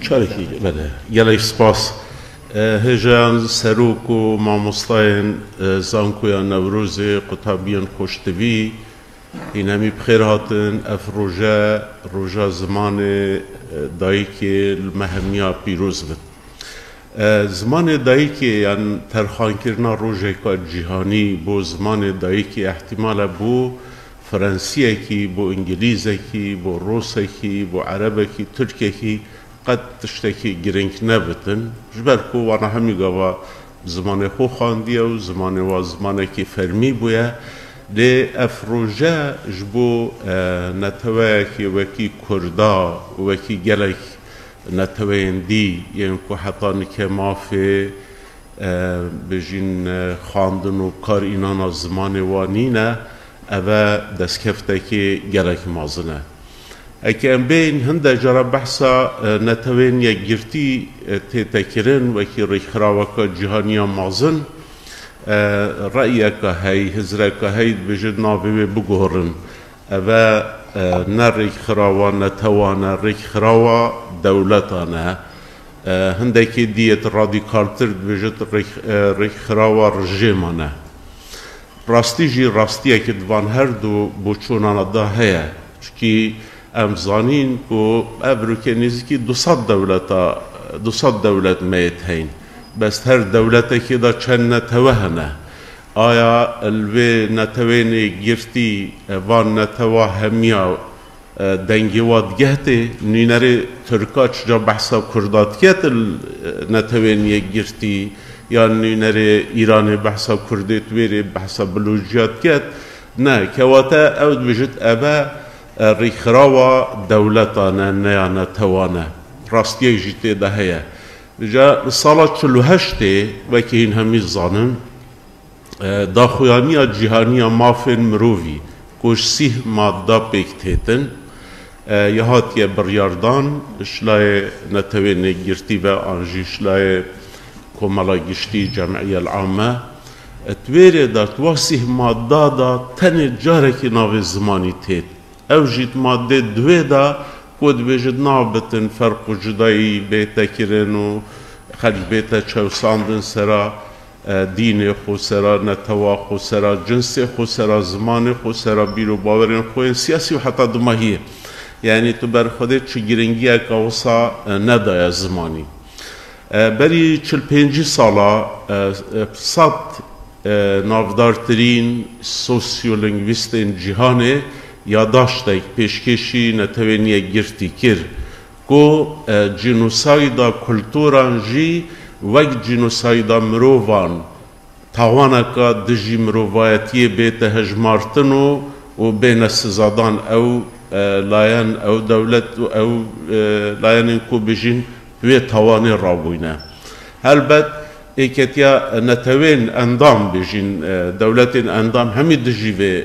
شاركي بله يلا سپاس هجان سروک و ماموستاین زانکویا نوروز قطابیان خوشتوی این همی بخیر هاتن اف روژا زمان دایکی المهمیا پیروز بد زمان دایکی یعنی ترخان کرنا روژه جهانی بو زمان دایکی احتمال بو فرانسیه کی بو انگلیزه کی بو روسه کی بو عربه کی ترکیه کی قد تشتكي جرينك نبتن جبركو وانا همي قوا زمان خو خانديه و زمان كي فرمي بويا دي افروجا جبو نتواكي وكي كردا وكي جلك نتوين دي ينكو حطاني كما في بجين خاندن و كار إنانا زمان وانينا اوه دسكفتكي جلك مازنه اكن بين هنده جرا بحثا نتوين يجرتي تتكرن وكي ريخراوكا جهانيا مازن رأيك هاي هزرك هاي بجد نابي بقهرن اوا نريخراوا نتوانا ريخراوا دولتانا هندك ديت راديكالتر بجد ريخراوا رجيمانا راستي كدوان هردو بوچونانا دا هيا چكي ام زانین کو ابروکنیزی که 200 دولت میت هین بس هر دولتی که دا چند نتوهنه آیا الوی نتوینی گرتی وان نتوه همیا دنگیوات گهتی نینری ترکا چجا بحثا کردات کت نتوینی گرتی یا نینری ایرانی بحثا کردیت ویری بحثا بلوجیات کت نه کواتا اود بجد ابا ريخراوا دولتانا نيانا توانا راستيه جيتي دهيا جا صلاة شلوهشتي وكين همي الظانن داخوانيا جهانيا مافن مروفي كوش سيه مادة بيكتهتن يهاتيا برياردان شلاي نتوين جرتي وانجي شلاي كومالا جشتي جمعية العامة تويري دا تواسيه مادة دا تاني جاركي ناوي زماني تيت او جيت ماده دوی دا کود بجد نابتن فرق و جدایی بیتا کرن و خلق بیتا چوساندن سرا دین خو سرا نتوا خو سرا جنس خو سرا زمان خو سرا بیرو باورین خو سیاسی و حتی دماهیه یعنی تو بر خودت چه گرنگی اکاوسا ندای زمانی بری 45 سالا صد نافدارترین سوسیولینگویستین جهانه یادداشتێک پێشکەشی نەتەوێنیە گرتی کرد کو جینۆسایدا کولتوران جی وەک جینۆسایدا مرۆڤان تاوانەکە دژی مرۆڤایەتیە بێتە هەژمارتن و بێنە سزادان ئەو لایەن ئەو دەولەت و ئەو لایەنێن کو بژین وێ تاوانێ ڕابووینە هەلبەت ایکتیا نتوین اندام بجین دولتین اندام همی دژی و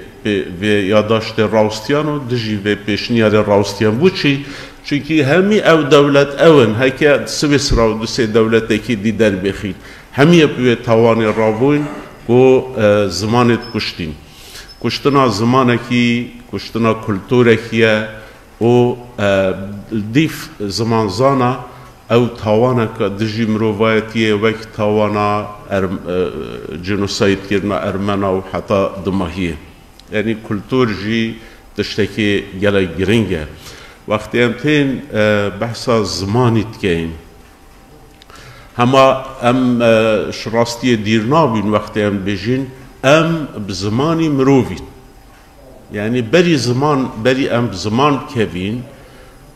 یادداشت راوستیان و دژی و پیشنیار راوستیان بوچی چونکی همی او دولت اون هکه سویسرا و دوسه دولت اکی دیدر بخید همی اپوی توانی رابوین و زمانت کشتنا زمانکی کشتنا کلتورکیه و دیف زمانزانا او تاوانا که دژی مروایتیه وک تاوانا جنوساید کرنا ارمنا و حتی دماهیه یعنی کلتور جی تشتکی گله گرنگه وقتی امتین بحثا زمانی تکین هما ام شراستی دیر نابین وقتی ام بجین ام بزمانی مرووید یعنی بری ام بزمان کبین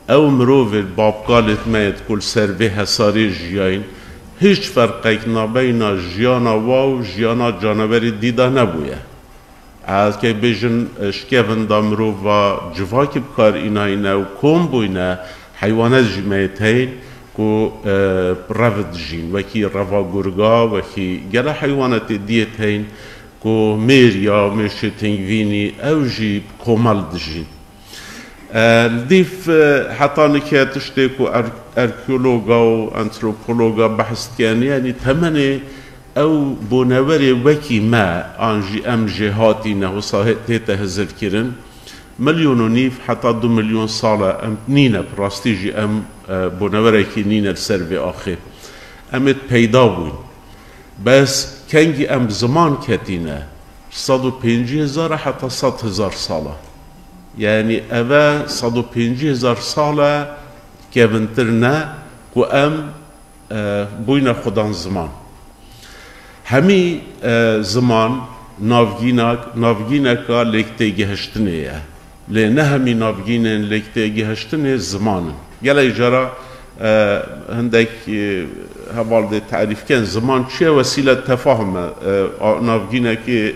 او مروف بابقالت ماید کل سروی حساری جیاین هیچ فرقی نبین جیانا و جیانا جانوری دیده نبویه از که بیشن شکفن دا مروف و جواکی بکار ایناینه و کم بوینه حیوانات جمعیت هین که رفت جین وکی رفا گرگا وکی گله حیوانات دیت هین که میریا میشه تنگوینی او جی کمال دجین الديف حطاني كي تشتكو أركيولوجا وأنثروبولوجا بحث يعني تمني أو بونوري وكي ما أنجي أم جهاتي نه صاحب تهزر كيرن مليون ونيف حتى 2 مليون صالة ام نينا براستيجي ام بونوركي نينا السربي آخر امت پیدا بوین بس کنگی ام زمان کتینه 150,000 حتی 100,000 ساله یعنی اوه 150,000 ساله که بنترنه که ام بوین خودان زمان همی زمان نافگینکا لکته گهشتنه لانه همی نافگینن لکته گهشتنه زمانن گله جرا هندك هوالد تعريف كان زمان شيء وسيلة تفاهم نافجينا كي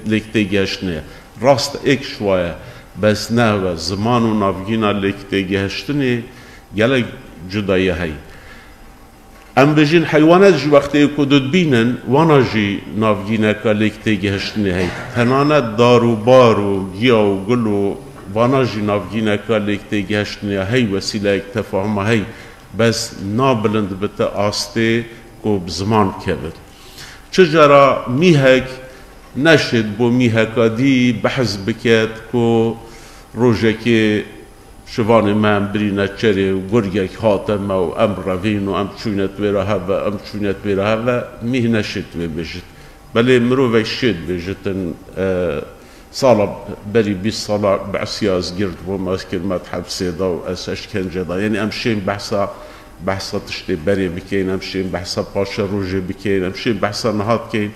لكتيجاشنه راست اك شوية بس نه زمان ونافجينا لكتيجاشتنه جل جداية هاي ام بجين حيوانات جي وقتی کدود بینن وانا جي نافجينا كالكتيجاشتنه هاي تنانت دارو بارو گیاو گلو وانا جي نافجينا كالكتيجاشتنه هاي وسيلة تفاهم هاي بس نابلند بتا آسته کو بزمان کبر چجرا میهک نشد بو میهکا دی بحث بکد کو روژه که شوان من برینه چره و گرگک حاتم و ام روین و ام چونت بیره و ام چونت بیره و میه نشد بجد بله مروفه شد بجدن سالا بری 20 سالا بعثی از گرد بوم از کلمت حبسه دا و از اشکنجه دا یعنی امشین بحثا تشتی بری بکین امشین بحثا پاش روژه بکین امشین بحثا نهاد کین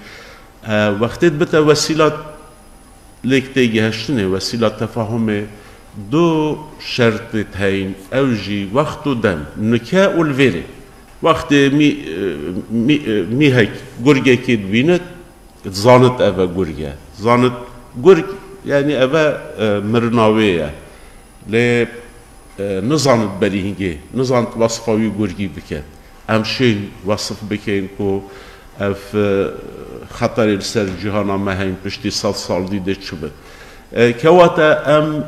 وقتید بتا وسیلات لیکتی گهشتنه وسیلات تفاهم دو شرط تاین اوجی وقت و دم نکه والویره وقت می هک گرگه کید بینت زانت اوه گرگه زانت گرگ یعنی اوه مرناویه لی نزانت بریهنگه نزانت وصفاوی گرگی بکن امشین وصف بکن که اف خطر سر جهانا مهین پشتی 100 سال دیده چه بد كواتا ام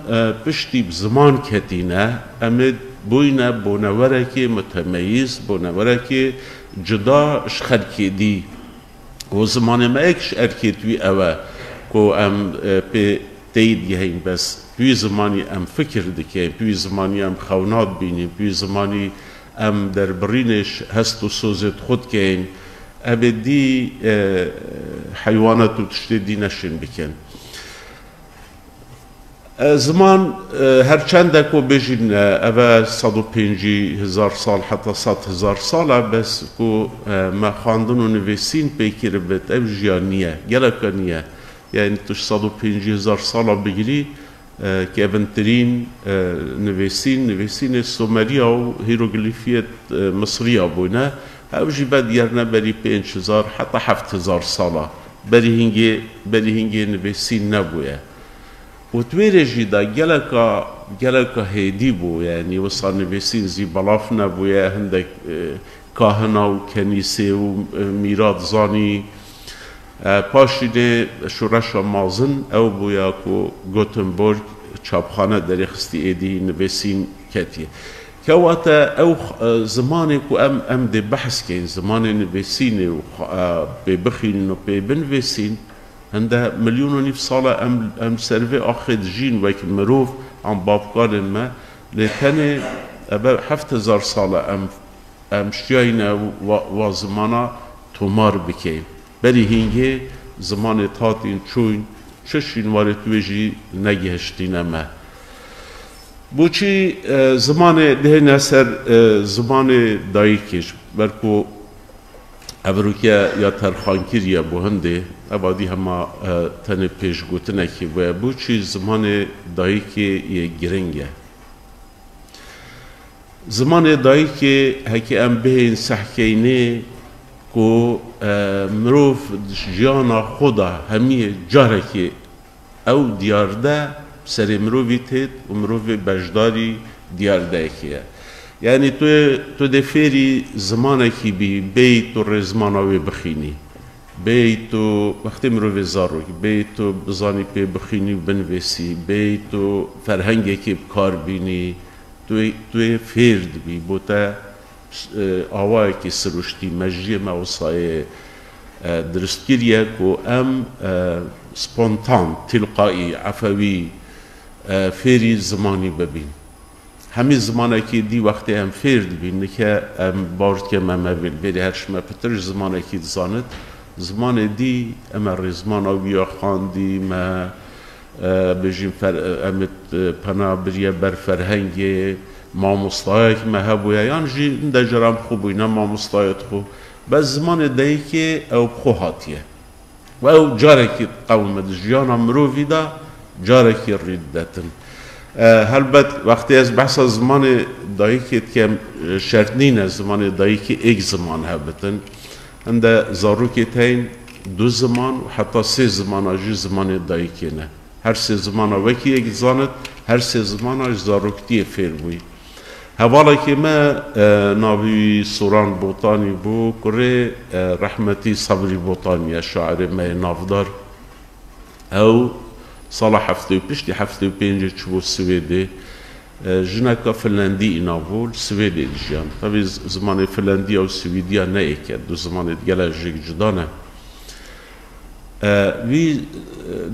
بشتي بزمان كتينه ام بوينه بونوركي متميز بونوركي جدا شخلكي دي وزمان ما اكش اركيتوي اوا كو ام بي تيد يهين بس بي زماني ام فكر دكي بي زماني ام خونات بيني بي زماني ام در برينش هستو سوزت خود كين ابدي حيوانات تشتدي نشن بكن زمان هرچند کو بجین اوه 150,000 سال حتی 100,000 ساله بس کو ما خواندن و نویسین پیکر بید او جیانیه گلکا نیه یعنی توش 150,000 ساله بگیری که اونترین نویسین سومریا و هیروگلیفیت مصریا بونه او جی بد یرنه بری 5,000 حتی 7,000 ساله بری هنگی نویسین نبویه و توی جدا گلکا هیدی بو یعنی وصل نویسین زی بلاف نبویه هندک کاهنا و کنیسه و میراد زانی پاشینه شورش مازن او بویا که گوتنبورگ چاپخانه در خستی ایدی نویسین کتیه که واتا او زمانی که ام ده بحث کن زمان نویسین و ببخین و بنویسین هنده 1.5 ملیون ساله ام سروی آخر جین وکی مروف عن بابکار ما لیتنه ابا 7,000 ساله ام شیاین و زمانا تومار بکیم بری هنگه زمان تاتین چوین چشین وارد ویجی نگهشتین ما بوچی زمان ده نسر زمان دایکش برکو ابروکه یا ترخانکیریه بو هنده ابادی همه تن پیش گوتنه که و بو چی زمان دایی که یه گرنگه زمان دایی که هکی ام بهین سحکینه که مروف جیانا خدا همی جاره که او دیارده سر مروفی تید و مروف بجداری دیارده که یعنی تو دفیری زمانه که بیت و رزمانه بخینی بیت و وقتی مروی زاروی بیت و بزانی پی بخینی و بنویسی بیت و فرهنگی که بکار بینی توی فرد بی بوتا آوایی که سروشتی مجیه موسای درستگیریه که ام سپونتان تلقایی عفوی فێری زمانی ببین هەمی زمانێکی دی وەختی ئەم فێر دبین کە ئەم باوردکە ئەمە بێری هەرشمە پترش زمانێکی دزانت زمانێ دی ئەمە ڕێزمانە ویە خاندی مە بژیم ئەمت پەنا بریە بەر فەرهەنگێ مامۆستایەکی مە هەبووە یان ژی دەجرام خوو بووینە مامۆستایەت خو بە زمانێ دەیەکێ ئەو خۆ هاتیە و ئەو جارێکی قەومە ژیانە مرۆڤیدا جارێکی ڕید دەتن هەلبەت وەختی ئەس بەحسە زمانی دایکێت کە شەرت نینە زمانی دایکی ئێک زمان هەبتن هەندە زاروکێت هەین دو زمان و حتا سێ زماناژی زمانی دایکێنە هەر سێ زمانە وەکی ئێک زانت هەر سێ زماناژ زاروکتیە فێر بووی هەواڵێکی مە ناوی سووران بۆتانی بوو کوڕێ ڕەحمەتی سەبری بۆتانیە شاعرێ مەیە ناودار ئەو ساڵە هەفتەی پشتی هەفتەی پێنجێ چوو سوێدێ ژنەکە فنلەندی ئیناڤۆل سوێدێ ژیان تەوی زمانی فنلەندی ئەو سویدیا نەیەکە دوو زمانێت گەلە ژێک جدانە وی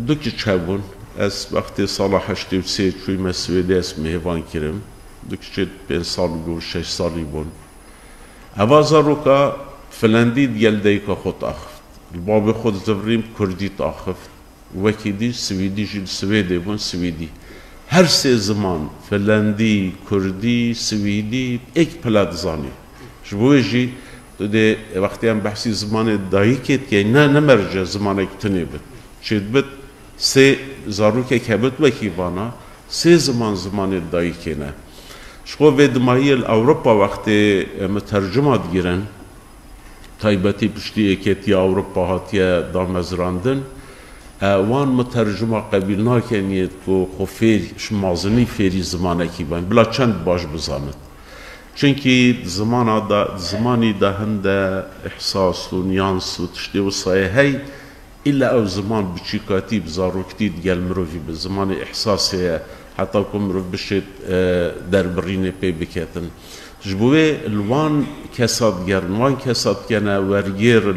دوو کچ هەبوون ئەس وەختی ساڵە هەشتێ و سێ چوویمە سوێدێ ئەس میهێڤان کردم دوو کچێت 5 ساڵ بوو 6 ساڵی بوون ئەوا زارۆکە فنلەندی گەل دەیکە خۆ تاخفت بابێ خۆت زەڤریم کوردی تاخفت وەکی دی سویدی ژی سوێدێ بوون سویدی هەر سێ زمان فنلەندی کوردی سویدی ئێک پلە دزانی ji bo wê jî tu dê wextê em behsî zimanê dayîkê dikey ne nemerce zimanekî tinê bit çê dibit sê zarokek hebit wekî vana sê ziman zimanê dayîkê ne ji bo vê dimahiyê li Ewropa wextê me tercuma digirin taybetî piştî yekêtiya Ewropa hatiye damezrandin وان مترجمه قبیل ناکنید که خو فیر شمازنی فیری زمانه کی باید بلا چند باش بزاند چونکی زمانی ده هنده احساس و نیانس و تشتی و سایه هی الا او زمان بچیکاتی بزاروکتی دیگل مروفی به زمان احساسیه حتی که مروف بشید در برینه پی بکتن جبوه الوان کساد گرن وان کساد کنه ورگیر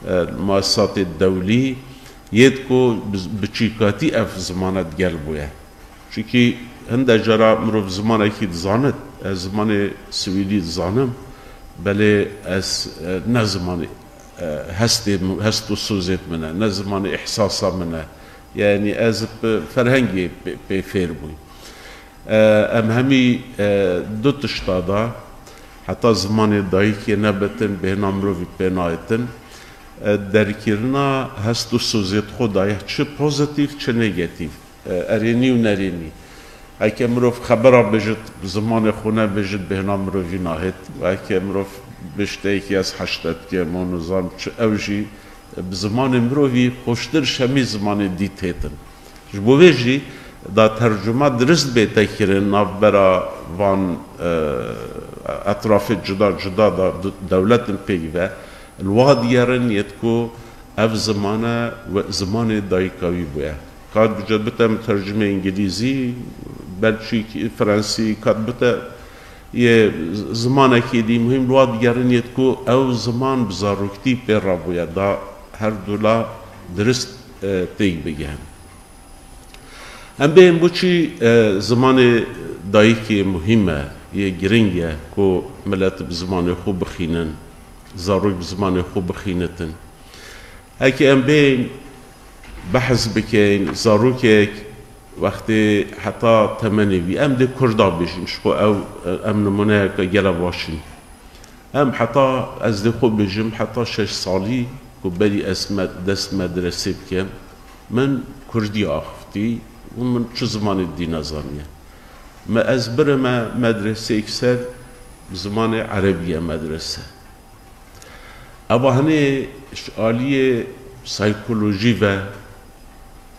المؤسسات الدولی یدکو بچیکاتی اف زمانت گل بویه چونکی هنده جرا مروف زمانه کی دزاند زمان سویلی دزانم بله از نه زمان هست و سوزت منه نه زمان احساسا منه یعنی از فرهنگی بفیر بوی ام همی دو تشتادا حتی زمان دایی که نبتن به نامروفی پنایتن درکirina هست و سوزت خدای چه پوزیتیو چه نگاتیو ارینی و نرینی اگه مروف خبره بجد زمان خونه بجد به نام مروفی ناهد و اگه مروف بشته یکی از 80 که منظم چه اوجی بزمان مروفی خوشتر شمی زمان دیت هتن جبویجی دا ترجمه درست بیت کرن نبرا وان اطراف جدا جدا دا دولت پیوه الواديرن يتكو اف زمانه و زمان دايكاوي بويا كاد بجد بتا مترجمه انجليزي بلشيكي فرنسي كاد بتا يه زمانه كي دي مهم الواديرن يتكو او زمان بزاروكتي بيرا بويا دا هر دولا درست تيج بگهم هم بهم بوچي زمان دايكي مهمه يه گرنگه كو ملت بزمان خو بخينن زاروی بزمان خوب بخینتن اگه ام بین بحث بکن زاروکک وقتی حتی تمنی بی ام ده کردا بشیم شخو او ام نمونه که گله باشیم ام حتی از ده خوب بشیم حتی 6 سالی که بری اسم دست مدرسه بکم من کردی آخفتی و من چه زمان دی نظامیه ما از برم مدرسه اکسر زمان عربیه مدرسه اما هنه اشعالی سایکولوژی و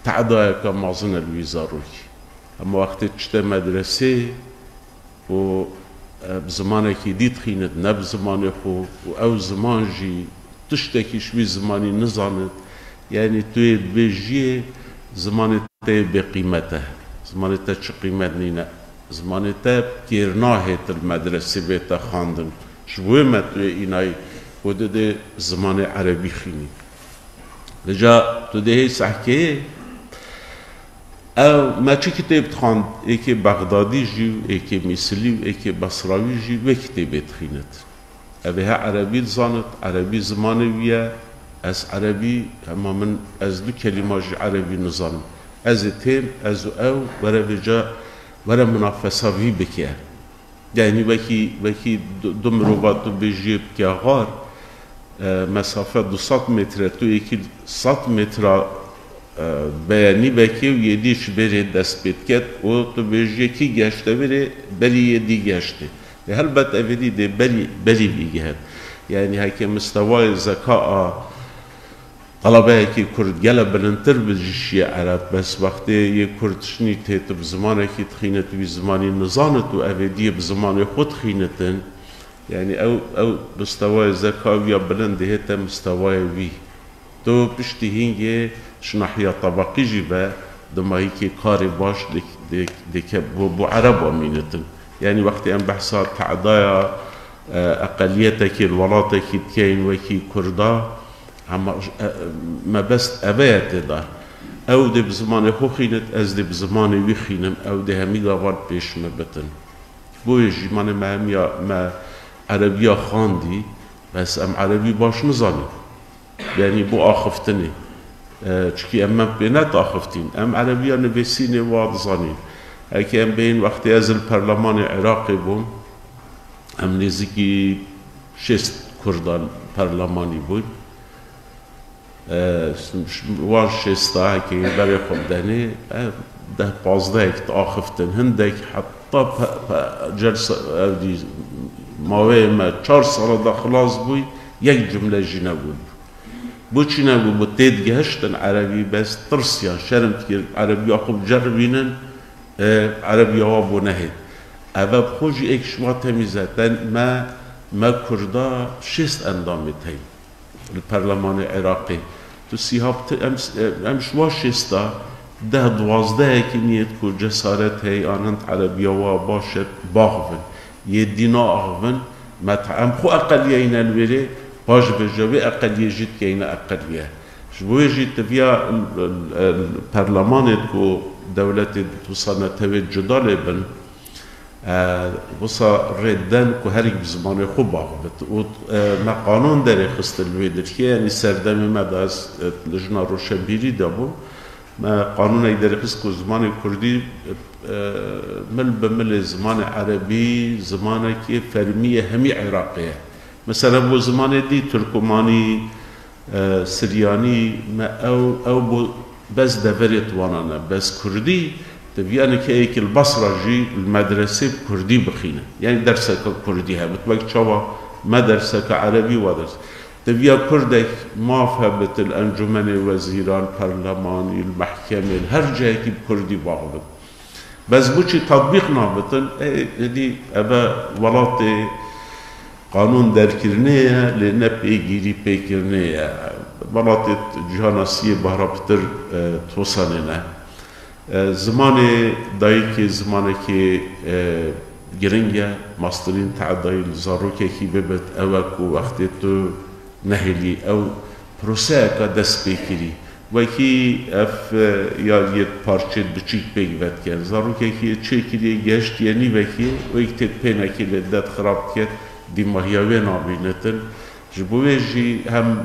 تعدای که مازن الویزاروی اما وقتی چته مدرسه و زمانه که دید خیند نب زمانه خو و او زمان جی تشته که شوی زمانی نزاند یعنی توی بیجیه زمانه تا بقیمته زمانه تا چه قیمت نینه زمانه تا گرناهت المدرسه بیتا خاندن شبوه ما توی اینای و ده زمان عربی خینی لجا تو ده سحکه او ما چی کتاب تخاند ایک بغدادی جیو ایک میسلی و ایک بصراوی جیو و کتاب تخیند اوه عربی زاند عربی زمانویه از عربی اما من از دو کلمه عربی نزانم از تیم از او وره منافسه وی بکیه یعنی وکی دو مروبات دو بجیب که غار مسافه 200 متر تو یکی 100 متر بیانی بکی و یدیش بره دست بید کت و تو بجیه کی گشته بری یدی گشته هلبت اویدی ده بری بیگه یعنی هکی مستوای زکاء طلبه که کرد گله بلندتر بجیشی عرب بس وقتی یک کردشنی تیت بزمانه که تخینت و زمانی نزانت و اویدی بزمان خود خینتن یعنی او مستوای زکاء یا بلنده هتا مستوای وی تو پشتی هنگه شناحیا طبقی جیبه دمایی که کار باش دیگه بو عرب امینتن يعني وقت أن بحثات تعدايا أقليتك الولاتك تكين وكي كردا ما بس أبيت ده أو ده بزمان خو خينت أز ده بزمان وي خينم أو ده همي غوار بيش مبتن بويجي من ما عربية خاندي بس أم عربي باش نزاني يعني بو آخفتني چكي أم بينات آخفتين أم عربية نبسيني واد زانين هكي أم بين وقت از البرلمان العراقي بون أم نزيكي 6 كردان برلماني بون وان 6 هكي بري خبداني ده 15 آخفتن هندك حتى جلسة ماوي ما 4 سال دا خلاص بوي یک جمله جينا بود بو چينا بو تيد جهشتن عربي بس ترسيان شرم كير عربي أخب جربينن عربي وابو نهد أبا بخوجي ايك شما تميزتن ما كردا 6 اندامت هاي البرلمان العراقي تو سيهاب ام شما 6 ده 12 که نیت کو جسارت هی آنند عربی و باشد باغون یه دینا آغون متعم خو اقلیه این الوری باش بجوی اقلیه جید که این اقلیه شبوی جید تفیا البرلمانت کو دولت توصلنا توید جدال بن وصا ردن کو هر یک بزمان خوب باغبت و ما قانون داره خست الویدر که یعنی سردم مداز لجنا روشنبیری دابو ما قانون ایداره خست کو زمان کردی مل بمل زمان عربی زمان که فرمی همی عراقیه مثلا بو زمان دی ترکمانی سریانی ما او بو بس دفرت وانانا بس كردي تبيانه كأيك البصرة جي المدرسة كردي بخينة يعني درسك كردي هم بتبقى شوا مدرسة عربي ودرس تبيا كردك ما فهمت الأنجمن وزيران برلماني المحكمة هر جاي كي بكردي باغبط بس بوشي تطبيق نابطن دي أبا ولاتي قانون دركرنيها لنبي جيري بيكرنيها مناطق جهانسية بهربتر توصلنا زمان دايكي زمان كي جرينجا ماسترين تعداي الزاروكي كي ببت اوكو وقت تو نهلي او بروساكا دست بكري وكي اف يا يد پارچه بچيك بيگوت كان زاروكي كي چيكري گشت يعني وكي ويكتب بينا كي لدت خراب كت دي ماهياوي نابينتن جبويجي هم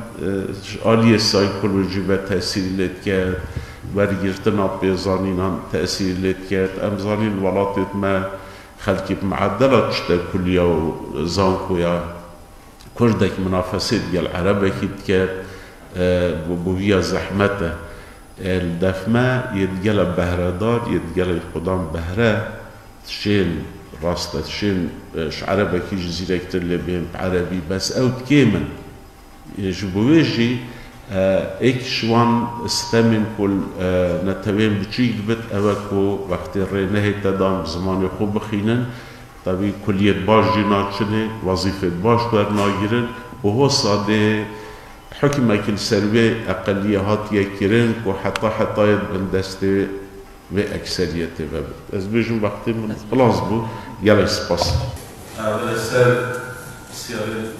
آلية سايكولوجي و تأثير لد کرد ورگرتنا بزانينان تأثير لد کرد ام زانين ولاتت ما خلقي بمعدلات شتا كليا و زانكويا كردك منافسات جال عربة كيد کرد بويا زحمته الدفمة يتجال بهردار يتجال قدام بهره شين راسته شين عربة كي جزيرة كتير اللي بين عربي بس أو كيمن جبويجي إيك شوان استمن كل نتوين بتشيك بت أوكو وقت الرينه تدام زمان خوب خينن طبي كلية باش جيناتشنه وظيفة باش ورناجرن وهو صادق حكمة كل سروي أقلية هات يكرن وحتى يدبندسته وأكثريته بابد از بيجون وقتی من خلاص بو يلا سپاس اول سر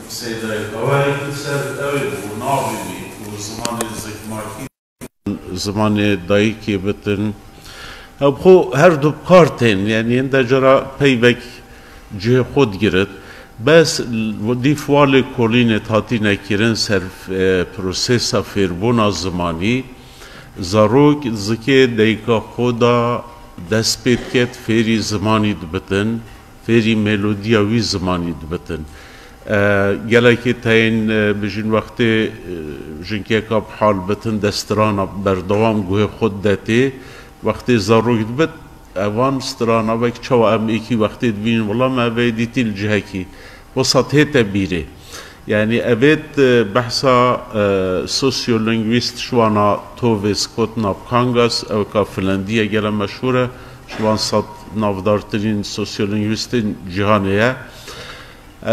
سيدة القوائد سر اول ونابي وزمان الزكماكي زمان دايكي بتن خو هر دو بقارتين يعني انت جرى بيبك جه خود گرد بس ودی فوال کلین تاتی نکرن سر پروسیسا فیربونا زمانی زاروک زکی دیکا خدا دست پید کت فیری زمانی دبتن فیری ملودیا وی زمانی دبتن گلکی تاین بجین وقتی جنکی کاب حال بتن دسترانا بردوام گوه خود داتی وقتی زاروک دبت اوان سترانا وقت چوا ام ایکی وقتی دبین والله ما بیدیتی الجهکی وسط هيتا بيري يعني أبيت بحثا سوسيولينغويست شوانا توفيس كوتنا بكانغاس أو كفنلندية جلا مشهورة شوان صد نافدارترين سوسيولينغويستين جهانية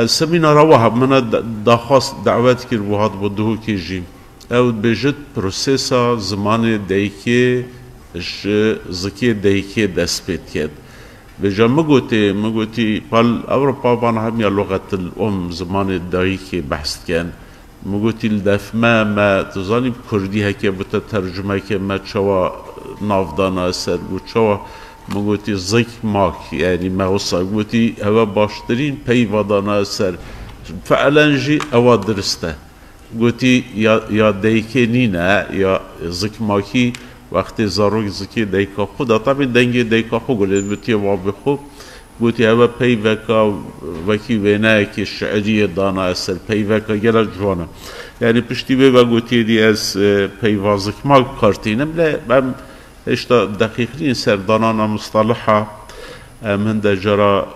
سمينا رواها من داخواست دعوات كير بوهاد بدهو كيجي أو بجد بروسيسا زمان دايكي زكي دايكي دسبيت كد بجا مگوتی پال أوروبا بانا هم يا لغة الأم زمان الدايكي بحث كان مگوتی الدفما ما تزاني بكردي هكي بتترجمة كي ما تشوا نافدانا أسر وتشوا مگوتی زيك ماك يعني ما وصا مگوتی هوا باشترين بيفادانا أسر فعلا جي أوا درسته مگوتی يا دايكي نينا يا زيك ماكي وقتی زاروک زکی دیکا خود طبعا دنگ دیکا خود گلید بودی وابی خوب بودی اوه پی وکا وکی وینه که شعری دانا اثر پی وکا گلد جوانا یعنی پشتی به بگوتی دی از پی وازک ما کارتینم لی من اشتا دقیقی سر دانانا مصطلحه من دا جرا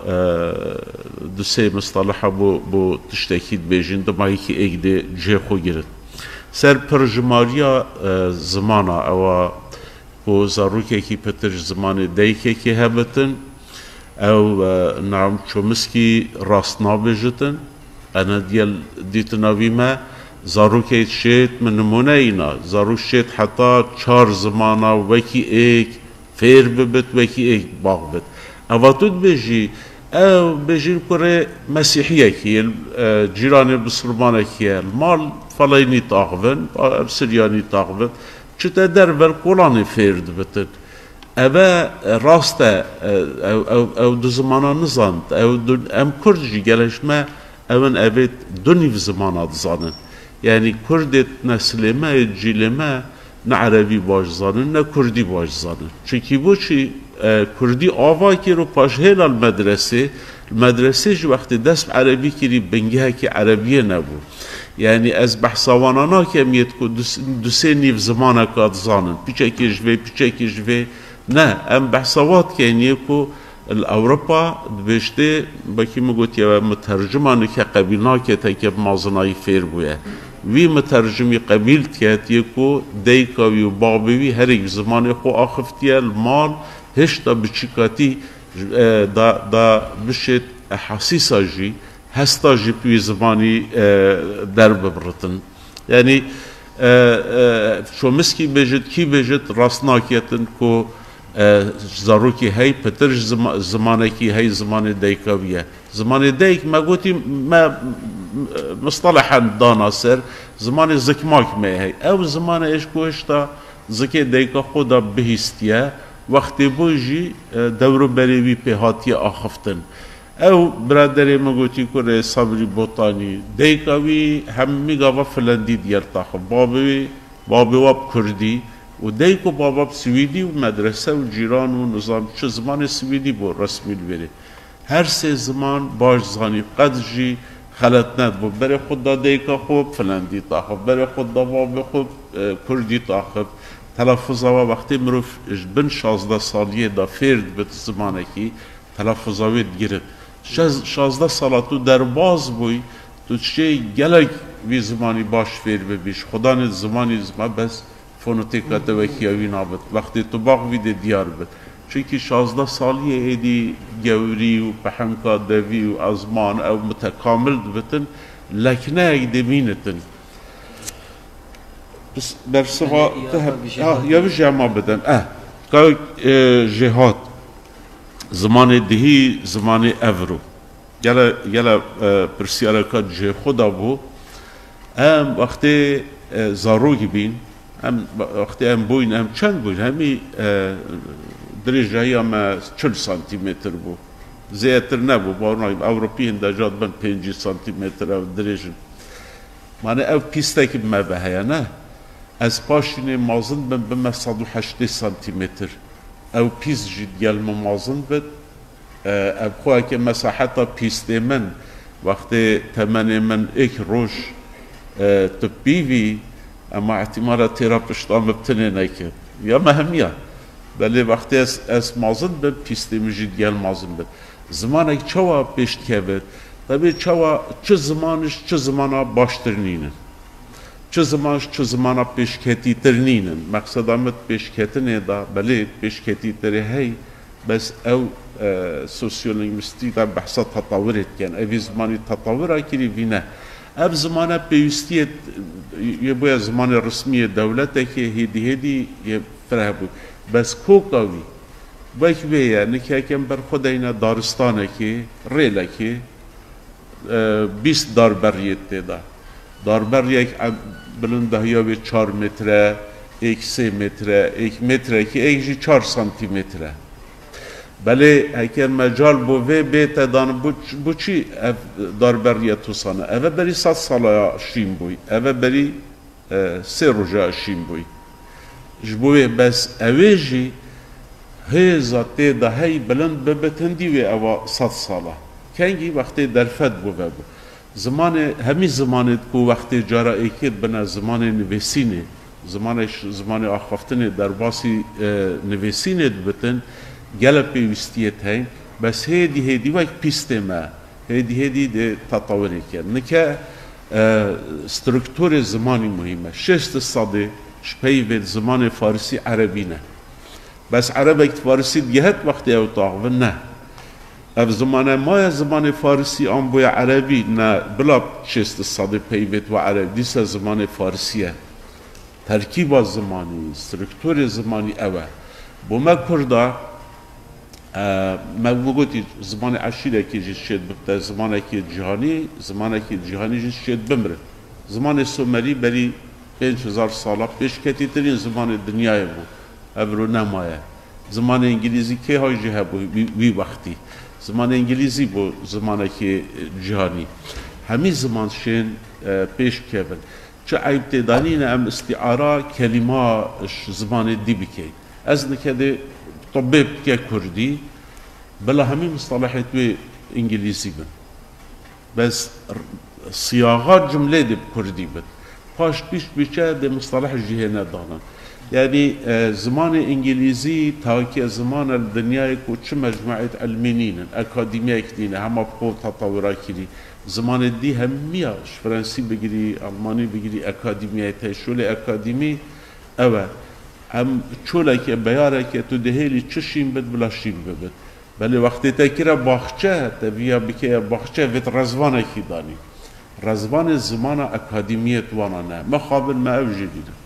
دو سه مصطلحه بو تشتکید بیجین دو مایی که ایک دی جه خو گرد سر پرجماریا زمانا اوه و زاروكي كي بترج زمان دايكي كي هبتن او نعم چومسكي راستنا بجتن انا ديتنا بيما زاروكي شيت من نمونينا زاروك شيت حتى 4 زمانا وكي ايك فير ببت وكي ايك باغ بت اواتود بيجي او بيجي كوري مسيحية كي جيراني بسرمانة كي المال فلايني تاغفن سرياني تاغفن چطور در ورکولانی فرد بتن اوه راسته او دو زمانا نزاند او ام کردجی گلش ما اون اوه دو نیو زمانا زانن یعنی کردت نسلمه جیلمه نه عربی باش زانن نه کردی باش زانن چونکی بو چی کردی آوا کی رو پاش هیل المدرسه جو وقتی دست عربی کری بنگه که عربیه نبود يعني از بحثاوانا كميت كو دو سه نيف زمانا كاد زانن بيچكي جوي نه ام بحثاوات كيني كو الأوروبا دبشتي باكي مگوت يا مترجمان كقبيلنا كتاكب مازناي فير بويا وي مترجمي قبيل كاتيكو ديكا وي بابي هريك زمان خو اخفتيا المال هشتا بچيكاتي دا بشت احاسيسا جي هستا جي بي زماني درب برتن يعني شو مسكي بجد كي بجد راسناكيتن كو زاروكي هاي بترج زمانكي هاي زمان ديكاوية زمان ديك ما قلتي ما مصطلحا داناسر زمان زكماك ما هي او زمان ايش كوشتا زكي ديكا خدا بهستيا وقت بوجي دورو بريوي بهاتيا اخفتن او برادري ما قلتي كوري صبري بوطاني ديكاوي هم ميغا فلندي ديالتاخ بابي واب كردي وديكو بابا سويدي ومدرسة وجيران ونظام شو زمان سويدي بو رسمي البري هر سه زمان باش زاني قد جي خلط ند بو بري خدا ديكا خوب فلندي تاخب بري خدا بابا خوب كردي تاخب تلفظا وقتی مروف بن 16 سالیه دا فرد بت زمانکی تلفظا وید گرد 16 سالاتو در باز بوی تو چه گلک وی زمانی باش فیر ببیش خدا نه زمانی زمان بس فونوتیکات و کیاوی نابد وقتی تو باغ وید دیار بد چونکی 16 سالیه ایدی گوری و پحمکا دوی و ازمان او متکامل بتن لکنه ایدی مینتن بس برسوا یا بجا ما بدن که جهاد زمان دهی زمان افرو گله پرسیاره که جه خدا بو وقتی زاروگی بین وقتی بوین چند بوین همی درجه ما 40 سانتیمتر بو زیاتر نبو بارنای اوروپی انداجات بن 5 سانتیمتر او درجه معنی او پیسته که ما به نه از پاشین مازن بن به 180 سانتیمتر او پیس جد گل مازن بد او خواه که مساحتا پیسته من وقتی تمنی من ایک روش تبیوی اما احتمالا تیرا پشتام بتنه نکرد یا مهمیه بله وقتی از مازن به پیسته مجید گل مازن بد زمانه چوا پیشت که بد طبعا چه زمانش چه زمانا باشتر نینن چه زمانش چه زمانا پیشکتی تر نینن مقصد آمد پیشکتنه دا بله پیشکتی تره هی بس او سوسیولینگویستی دا بحثا تطورت کن اوی زمانی تطور کری وینه اب زمانه پیوستیت یه باید زمان رسمی دولته که هیدی یه فره بود بس کوکاوی باید بیه نکه کم بر خود اینا دارستانه که ریله که 20 داربریت دا داربر یک بلنده یا به 4 متره 3 متره 1 متره که 4 سانتی متره بله اگر مجال بوه بیت دان بو چی داربریت توسانه اوه بری 100 ساله شیم بوی اوه بری 3 روزه شیم بوی جبوه بس اوه جی هزاته ده هی بلند ببتندی و اوه 100 ساله کنگی وقتی درفت بوه بو زمان همی زمانت کو وقتی جارا ایکید بنا زمان نویسینه زمان آخفتن در باسی نویسینه بتن گل پیوستیت هین بس هیدی وقت پیسته ما هیدی ده تطوری کرد نکه سترکتور زمانی مهمه 6 ساده شپیوید زمان فارسی عربی نه بس عربی فارسی دیهت وقتی اوتاق و نه اف زمان ما زمان فارسی آن بوی عربی نه بلا 6 ساده پیوید و عربی دیسه زمان فارسیه ترکیب زمانی سترکتور زمانی اوه بو ما کرده ما گویی زمان عشیره که جشید ببته زمانی که جهانی جشید بمره زمان سومری بری 5000 ساله پیش کتی ترین زمان دنیای بود ابرو نمایه زمان انگلیزی که های جه بود وی وقتی زمان انگلیزی بود زمانی که جهانی همین زمان شین پیش کبن چه عیب تدانی نه ام استعاره کلمه زمان دی بکی از نکده طبیب که کردی بلا همین مصطلحات و انگلیسی بن بس صياغات جمله دی کردی بن پاش پیش بیچه ده مصطلح جهه ندانن یعنی زمان انگلیزی تا که زمان دنیای کو چه مجموعه علمی نینن اکادمیه کنینه همه بخود تطوره کری زمان دی همیاش فرانسی بگیری آلمانی بگیری اکادمیه تشول اکادمی اوه هم چوله که بیاره که تو دهیلی چه شیم بد بلا شیم بد بله وقتی تکیره باخچه تبیا بکه باخچه ویت رزوانه کی دانی رزوان زمان اکادمیت وانا نه مخابل ما اوجی دیدم